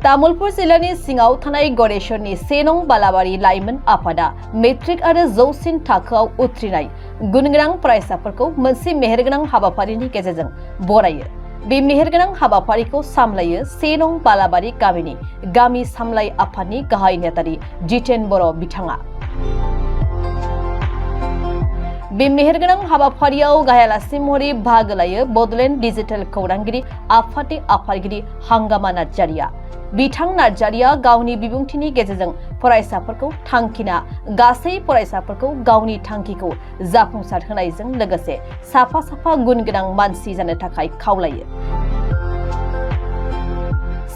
तामुलपुर जिल्लानि सिङाव थानाय गणेशनि 1 नं बालाबारि लाइमोन आफादा मेट्रिक आरो जौसिन थाखोआव उथ्रिनाय गुनगोनां फरायसाफोरखौ मोनसे मेहेरगोनां हाबाफारिनि गेजेरजों बरायो। बे मेहेरगोनां हाबाफारिखौ सामलायो 1 नं बालाबारि गामिनि गामि सामलाय आफादनि गाहाय नेहाथारि जितेन बर' बिथाङा। बे मेहेरगोनां हाबाफारियाव गाहाय आलासि महरै बाहागो लायो बड'लेण्ड डिजिटेल खौरांगिरि आफादनि आफादगिरि हांगामा नार्जारिया। बिथां नार्जारिया गावनि बिबुंथिनि गेजेरजों फरायसाफोरखौ थांखिना गासै फरायसाफोरखौ गावनि थांखिखौ जाफुंसार होनायजों लोगोसे साफा साफा गुन गोनां मानसि जानो थाखाय खावलायो।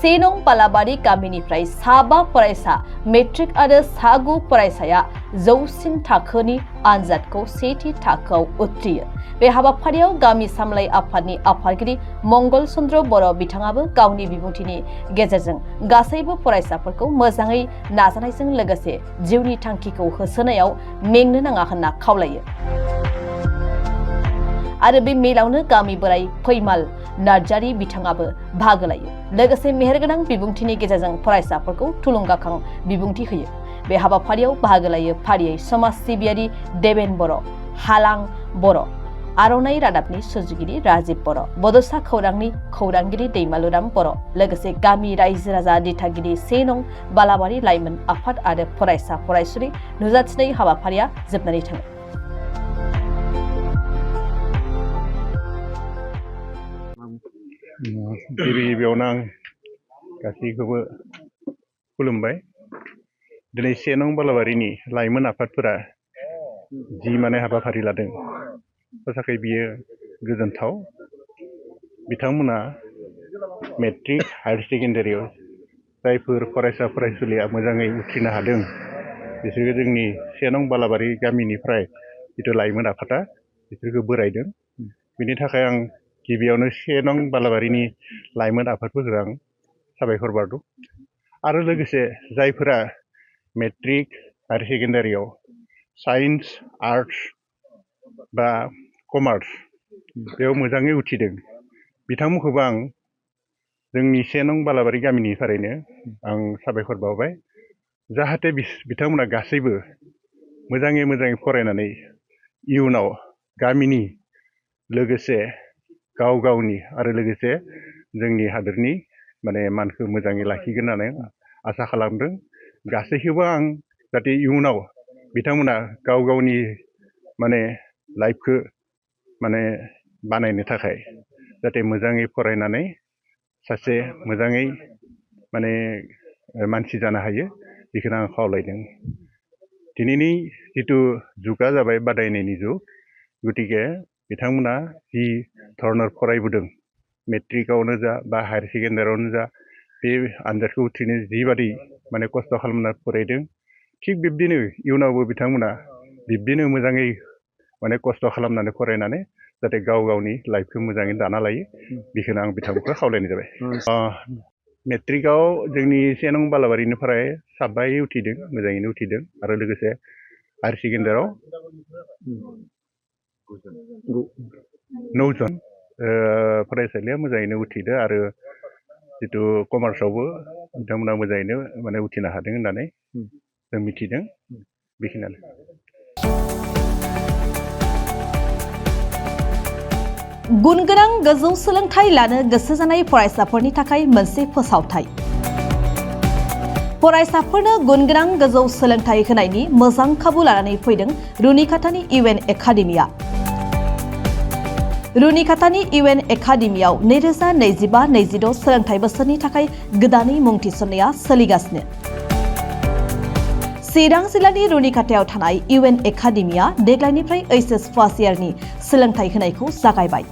1 नं बालाबारि गामिनिफ्राय 5 फरायसा मेट्रिक आरो 9 फरायसाया जौसिन थाखोनि आनजादखौ 1थि थाखोआव उथ्रियो। बे हाबाफारियाव गामि सामलाय आफादनि आफादगिरि मंगल चन्द्र बर' बिथाङाबो गावनि बिबुंथिनि गेजेरजों गासैबो फरायसाफोरखौ मोजाङै नाजानायजों लोगोसे जिउनि थांखिखौ होसोनायाव मेंनो नाङा होनना खावलायो। आरो बे मेलावनो गामि बोराय फैमाल नार्जारि बिथाङाबो बाहागो लायो। लोगोसे मेहेरगोनां बिबुंथिनि गेजेरजों फरायसाफोरखौ थुलुंगाखां बिबुंथि होयो। बे हाबाफारियाव बाहागो लायो फारियै समाज सिबियारि देबेन बर', हालां बर', आर'नाइ रादाबनि सुजुगिरि राजिब बर', बड'सा खौरांनि खौरांगिरि दैमालुराम बर', लोगोसे गामि रायजो राजा दिथागिरि 1 नं बालाबारि लाइमोन आफाद आरो फरायसा फरायसुलि नुजाथिनाय हाबाफारिया जोबनानै थाङो। गिबियावनो आं गासैखौबो खुलुमबाय। दिनै 1 नं बालाबारिनि लाइमोन आफादफोरा जि माने हाबाफारि लादों ससाकै बियो गोजोनथाव। बिथांमोना मेट्रिक हायार सेकेन्डारियाव जायफोर फरायसा फरायसुलिया मोजाङै उथ्रिनो हादों बिसोरखौ जोंनि 1 नं बालाबारि गामिनिफ्राय जिथु लाइमोन आफादा बिसोरखौ बरायदों। बिनि थाखाय आं गिबियावनो 1 नं बालाबारिनि लाइमोन आफादफोरखौ आं साबायखर बावदों। आरो लोगोसे जायफोरा मेट्रिक हायार सेकेन्डारियाव साइन्स आर्टस बा कमार्स बेयाव मोजाङै उथ्रिदों बिथांमोनखौबो आं जोंनि 1 नं बालाबारि गामिनिफ्रायनो आं साबायखर बावबाय। जाहाथे बिथांमोना गासैबो मोजाङै फरायनानै इयुनाव गामिनि लोगोसे गाव गावनि आरो लोगोसे जोंनि हादोरनि माने मानखौ मोजाङै लाखिगोन होननानै आसा खालामदों। गासैखौबो आं जाहाथे इयुनाव बिथांमोना गाव गावनि माने लाइफखौ माने बानायनो थाखाय जाहाथे मोजाङै फरायनानै सासे मोजाङै माने मानसि जानो हायो बेखौनो आं खावलायदों। दिनैनि जिथु जुगा जाबाय बादायनायनि जुग, गतिके बिथांमोना जि धरனர் फरायबोदों मेट्रिकआवनो जा बा हायार सेकेन्डारियावनो जा बे आनजादखौ उथ्रिनो जिबादि माने खस्थ' खालामना फरायदों थिग बिब्दिनो इयुनावबो बिथांमोना बिब्दिनो मोजाङै माने खस्थ' खालामनानै फरायनानै जाहाथे गाव गावनि लाइफखौ मोजाङै दाना लायो बेखौनो आं बिथांमोनखौ खावलायनाय जाबाय। मेट्रिकआव जोंनि 1 नं बालाबारिनिफ्राय 7 उथ्रिदों, मोजाङैनो उथ्रिदों। आरो लोगोसे हायार सेकेन्डारियाव 9 जन फरायसालिया मोजाङैनो उथ्रिदों। आरो जिथु कमार्सआवबो बिथांमोना मोजाङैनो माने उथ्रिनो हादों होननानै जों मिथिदों। बेखिनियानो। गुन गोनां गोजौ सोलोंथाइ लानो गोसो जानाय फरायसाफोरनि थाखाय मोनसे फोसावथाय। फरायसाफोरनो गुन गोनां गोजौ सोलोंथाइ होनायनि मोजां खाबु लानानै फैदों रुनिकाटानि UN एकाडेमिया। रुनिकाटानि UN एकाडेमियाव 2025-26 सोलोंथाइ बोसोरनि थाखाय गोदानै मुं थिसननाया सोलिगासिनो। चिरां जिल्लानि रुनिकाटायाव थानाय UN एकाडेमिया देग्लायनिफ्राय HS फार्स्ट इयारनि सोलोंथाइ होनायखौ जागायबाय।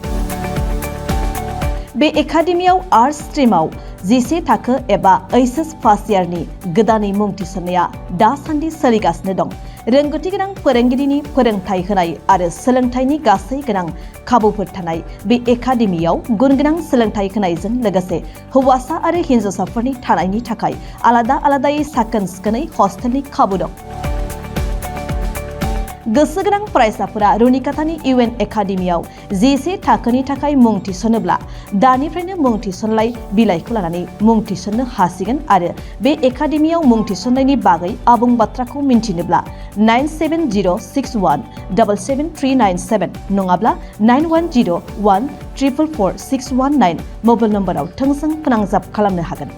बे एकाडेमियाव आर्ट्स स्ट्रिमाव 11 थाखो एबा HS फार्स्ट इयारनि गोदानै मुं थिसननाया दासान्दि सोलिगासिनो दं। रोंगौथि गोनां फोरोंगिरिनि फोरोंथाइ होनाय आरो सोलोंथाइनि गासै गोनां खाबुफोर थानाय बे एकाडेमियाव गुन गोनां सोलोंथाइ होनायजों लोगोसे हौवासा आरो हिन्जावसाफोरनि थानायनि थाखाय आलादा आलादायै साखोन सिखोनै हस्टेलनि खाबु दं। गोसो गोनां फरायसाफोरा रुनिकातानि इउएन एकाडेमियाव G1 थाखोनि थाखाय मुं थिसनोब्ला दानिफ्रायनो मुं थिसनलाय बिलाइखौ लानानै मुं थिसननो हासिगोन आरो बे एकाडेमियाव मुं थिसननायनि बागै आबुं बाथ्राखौ मिन्थिनोब्ला 9706177397 नङाब्ला 9101444619 मबाइल नम्बराव थोंजों फोनांजाब खालामनो हागोन।